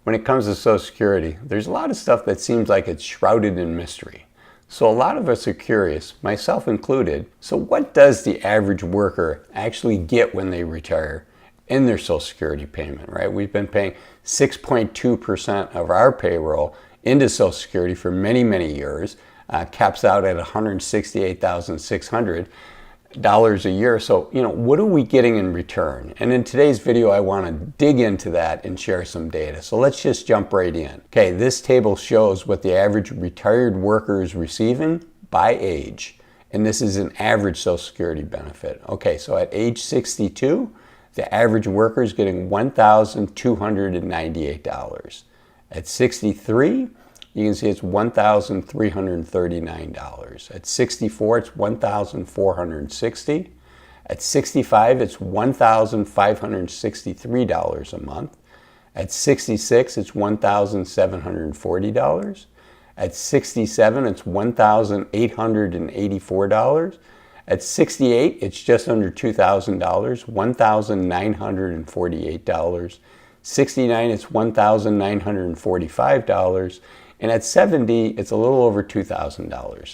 when it comes to Social Security, there's a lot of stuff that seems like it's shrouded in mystery. So a lot of us are curious, myself included, so what does the average worker actually get when they retire in their Social Security payment, right? We've been paying 6.2% of our payroll into Social Security for many, many years, caps out at $168,600 a year. So, what are we getting in return? And in today's video, I want to dig into that and share some data. So let's just jump right in. Okay, this table shows what the average retired worker is receiving by age. And this is an average Social Security benefit. Okay, so at age 62, the average worker is getting $1,298. At 63, you can see it's $1,339. At 64, it's $1,460. At 65, it's $1,563 a month. At 66, it's $1,740. At 67, it's $1,884. At 68, it's just under $2,000, $1,948. 69, it's $1,945. And at 70, it's a little over $2,000,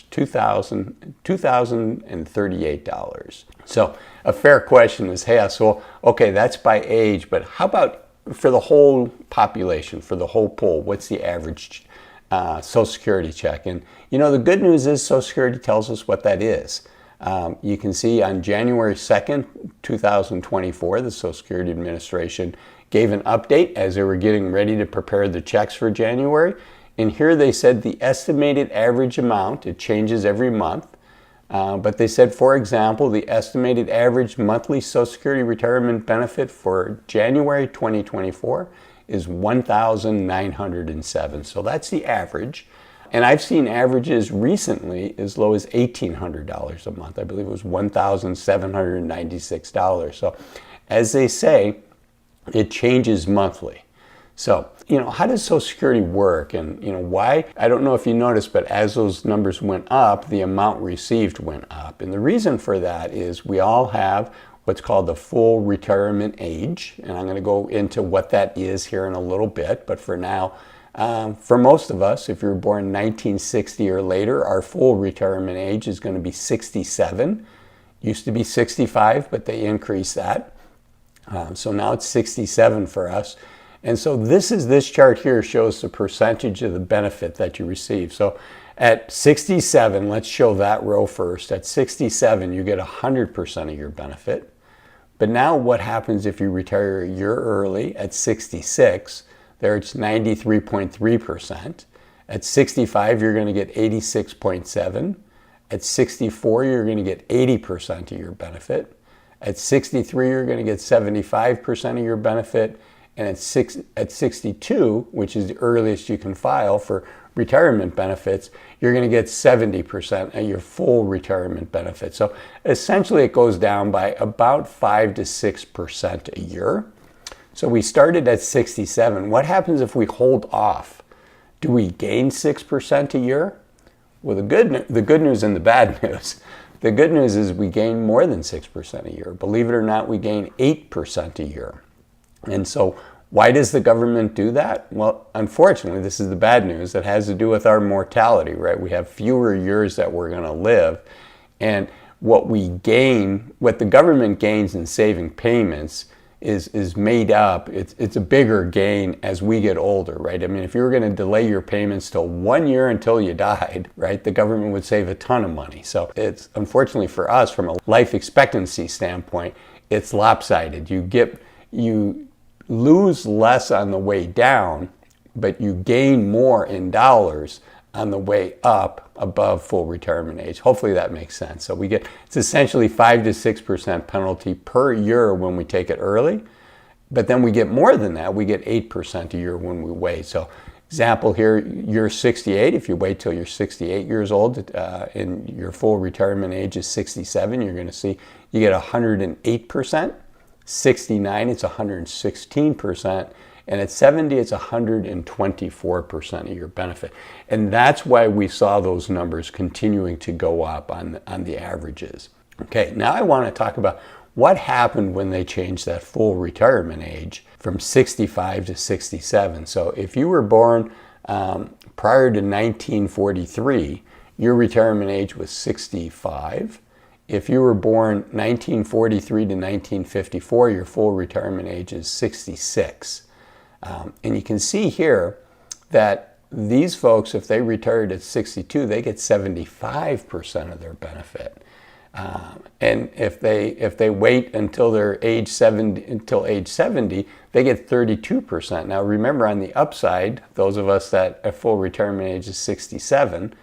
$2,038. So a fair question is, hey, so, okay, that's by age, but how about for the whole population, for the whole pool, what's the average Social Security check? And, the good news is Social Security tells us what that is. You can see on January 2nd, 2024, the Social Security Administration gave an update as they were getting ready to prepare the checks for January. And here they said the estimated average amount, it changes every month, but they said, for example, the estimated average monthly Social Security retirement benefit for January 2024 is $1,907. So that's the average. And I've seen averages recently as low as $1,800 a month. I believe it was $1,796. So as they say, it changes monthly. So, how does Social Security work, and, why? I don't know if you noticed, but as those numbers went up, the amount received went up. And the reason for that is we all have what's called the full retirement age, and I'm going to go into what that is here in a little bit. But for now, for most of us, if you were born in 1960 or later, our full retirement age is going to be 67. Used to be 65, but they increased that. So now it's 67 for us. And so this chart here shows the percentage of the benefit that you receive. So at 67, let's show that row first. At 67, you get 100% of your benefit. But now what happens if you retire a year early at 66? There it's 93.3%. At 65, you're going to get 86.7. At 64, you're going to get 80% of your benefit. At 63, you're going to get 75% of your benefit. And at 62, which is the earliest you can file for retirement benefits, you're going to get 70% of your full retirement benefit. So essentially it goes down by about 5 to 6% a year. So we started at 67. What happens if we hold off? Do we gain 6% a year? Well, the good news and the bad news. The good news is we gain more than 6% a year. Believe it or not, we gain 8% a year. And so why does the government do that? Well, unfortunately, this is the bad news. It has to do with our mortality, right? We have fewer years that we're going to live. And what the government gains in saving payments is made up. It's a bigger gain as we get older, right? I mean, if you were going to delay your payments till 1 year until you died, right, the government would save a ton of money. So it's, unfortunately for us, from a life expectancy standpoint, it's lopsided. You lose less on the way down, but you gain more in dollars on the way up above full retirement age. Hopefully that makes sense. So it's essentially 5 to 6% penalty per year when we take it early, but then we get more than that. We get 8% a year when we wait. So example here, you're 68. If you wait till you're 68 years old and your full retirement age is 67, you're going to see you get 108%. 69, it's 116%. And at 70, it's 124% of your benefit. And that's why we saw those numbers continuing to go up on the averages. Okay, now I want to talk about what happened when they changed that full retirement age from 65 to 67. So if you were born prior to 1943, your retirement age was 65. If you were born 1943 to 1954, your full retirement age is 66. And you can see here that these folks, if they retired at 62, they get 75% of their benefit. And if they wait until they're age 70, they get 32%. Now remember, on the upside, those of us that a full retirement age is 67,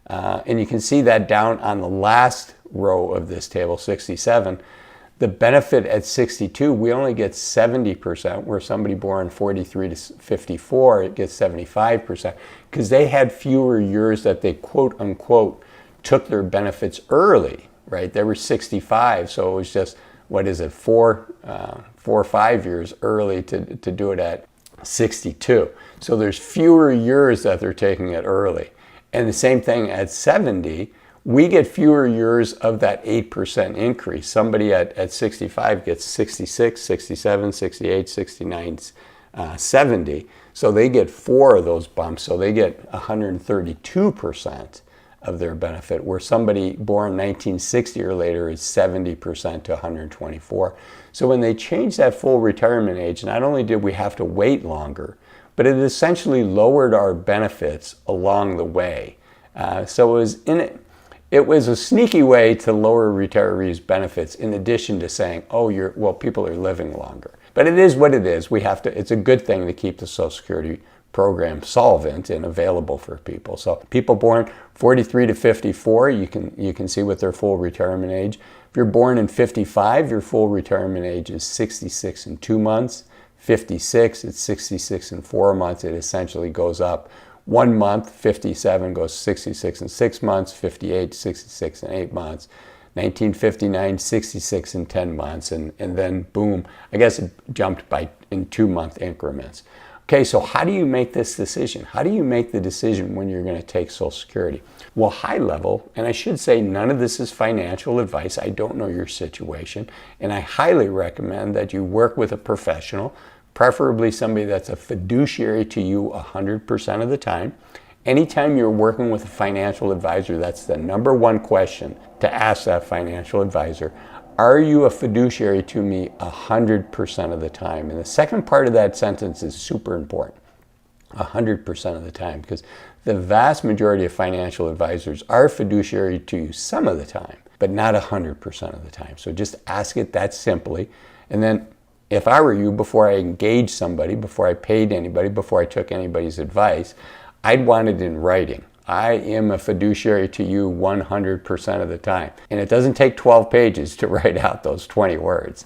and you can see that down on the last row of this table, 67, the benefit at 62, we only get 70%, where somebody born 43 to 54, it gets 75%, because they had fewer years that they quote unquote took their benefits early, right? They were 65, so it was just, what is it, 4 or 5 years early to do it at 62. So there's fewer years that they're taking it early. And the same thing at 70, we get fewer years of that 8% increase. Somebody at 65 gets 66, 67, 68, 69, 70. So they get 4 of those bumps. So they get 132% of their benefit, where somebody born 1960 or later is 70% to 124. So when they changed that full retirement age, not only did we have to wait longer, but it essentially lowered our benefits along the way. So it was a sneaky way to lower retirees' benefits, in addition to saying, oh, people are living longer. But it is what it is. It's a good thing to keep the Social Security program solvent and available for people. So people born 43 to 54, you can see what their full retirement age. If you're born in 55, your full retirement age is 66 and 2 months. 56, it's 66 and 4 months. It essentially goes up 1 month. 57 goes 66 and 6 months. 58, 66 and 8 months. 1959, 66 and 10 months. And then boom, I guess it jumped in 2 month increments. Okay, so how do you make this decision? How do you make the decision when you're going to take Social Security? Well, high level, and I should say none of this is financial advice. I don't know your situation, and I highly recommend that you work with a professional, preferably somebody that's a fiduciary to you 100% of the time. Anytime you're working with a financial advisor, that's the number one question to ask that financial advisor. Are you a fiduciary to me 100% of the time? And the second part of that sentence is super important, 100% of the time, because the vast majority of financial advisors are fiduciary to you some of the time, but not 100% of the time. So just ask it that simply. And then if I were you, before I engaged somebody, before I paid anybody, before I took anybody's advice, I'd want it in writing. I am a fiduciary to you 100% of the time. And it doesn't take 12 pages to write out those 20 words.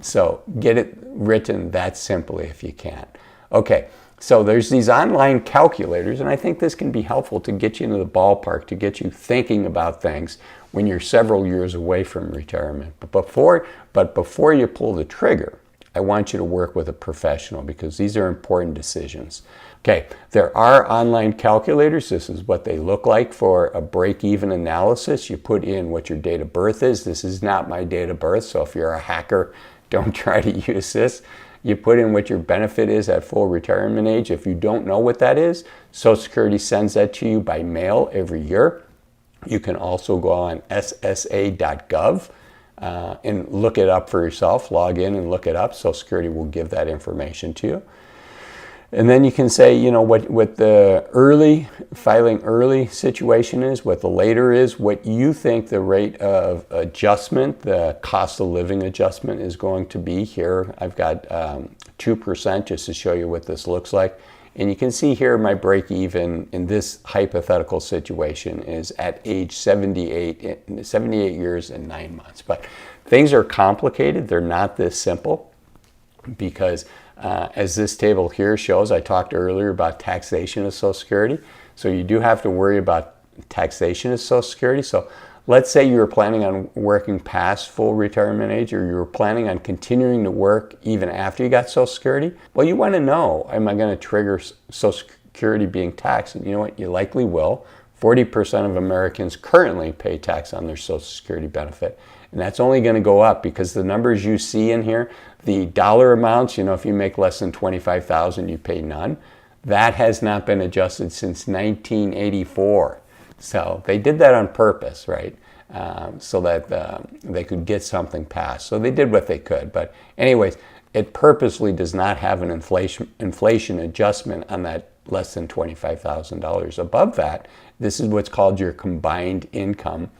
So get it written that simply if you can. Okay, so there's these online calculators, and I think this can be helpful to get you into the ballpark, to get you thinking about things when you're several years away from retirement. But before you pull the trigger, I want you to work with a professional, because these are important decisions. Okay, there are online calculators. This is what they look like for a break-even analysis. You put in what your date of birth is. This is not my date of birth, so if you're a hacker, don't try to use this. You put in what your benefit is at full retirement age. If you don't know what that is, Social Security sends that to you by mail every year. You can also go on ssa.gov and look it up for yourself. Log in and look it up. Social Security will give that information to you. And then you can say, you know, what the filing early situation is, what the later is, what you think the rate of adjustment, the cost of living adjustment is going to be here. I've got 2% just to show you what this looks like. And you can see here my break even in this hypothetical situation is at age 78 years and 9 months. But things are complicated. They're not this simple, because as this table here shows, I talked earlier about taxation of Social Security. So you do have to worry about taxation of Social Security. So let's say you were planning on working past full retirement age, or you were planning on continuing to work even after you got Social Security. Well, you want to know, am I going to trigger Social Security being taxed? And you know what? You likely will. 40% of Americans currently pay tax on their Social Security benefit. And that's only going to go up, because the numbers you see in here, The dollar amounts, if you make less than $25,000, you pay none. That has not been adjusted since 1984. So they did that on purpose, right? So that they could get something passed. So they did what they could. But anyways, it purposely does not have an inflation adjustment on that less than $25,000. Above that, this is what's called your combined income.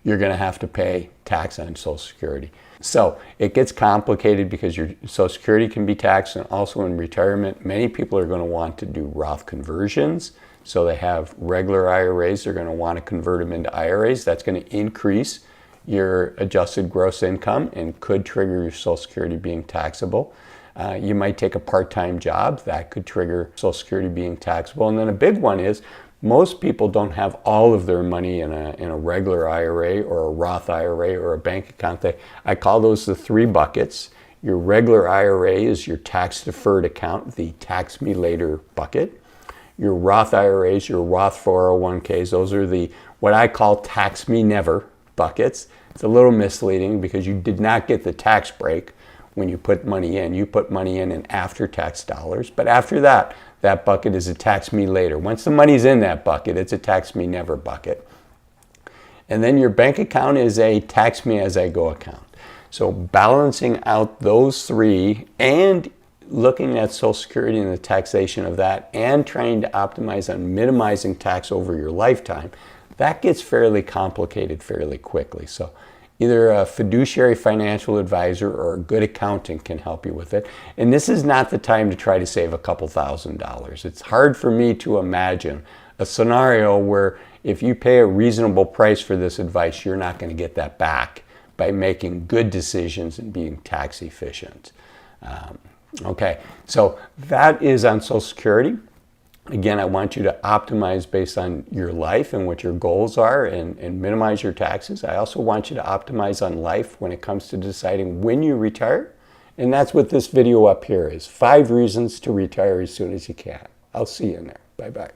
You're going to have to pay tax on Social Security. So it gets complicated because your Social Security can be taxed, and also in retirement, many people are going to want to do Roth conversions. So they have regular IRAs, they're going to want to convert them into IRAs. That's going to increase your adjusted gross income and could trigger your Social Security being taxable. You might take a part-time job, that could trigger Social Security being taxable. And then a big one is most people don't have all of their money in a regular IRA or a Roth IRA or a bank account. I call those the three buckets. Your regular IRA is your tax-deferred account, the tax me later bucket. Your Roth IRAs, your Roth 401ks, those are the what I call tax me never buckets. It's a little misleading because you did not get the tax break when you put money in. You put money in after-tax dollars, but after that, that bucket is a tax me later. Once the money's in that bucket, it's a tax me never bucket. And then your bank account is a tax me as I go account. So balancing out those three and looking at Social Security and the taxation of that and trying to optimize on minimizing tax over your lifetime, that gets fairly complicated fairly quickly. So either a fiduciary financial advisor or a good accountant can help you with it. And this is not the time to try to save a couple $1,000s. It's hard for me to imagine a scenario where if you pay a reasonable price for this advice, you're not going to get that back by making good decisions and being tax efficient. Okay, so that is on Social Security. Again, I want you to optimize based on your life and what your goals are and minimize your taxes. I also want you to optimize on life when it comes to deciding when you retire. And that's what this video up here is. 5 reasons to retire as soon as you can. I'll see you in there. Bye-bye.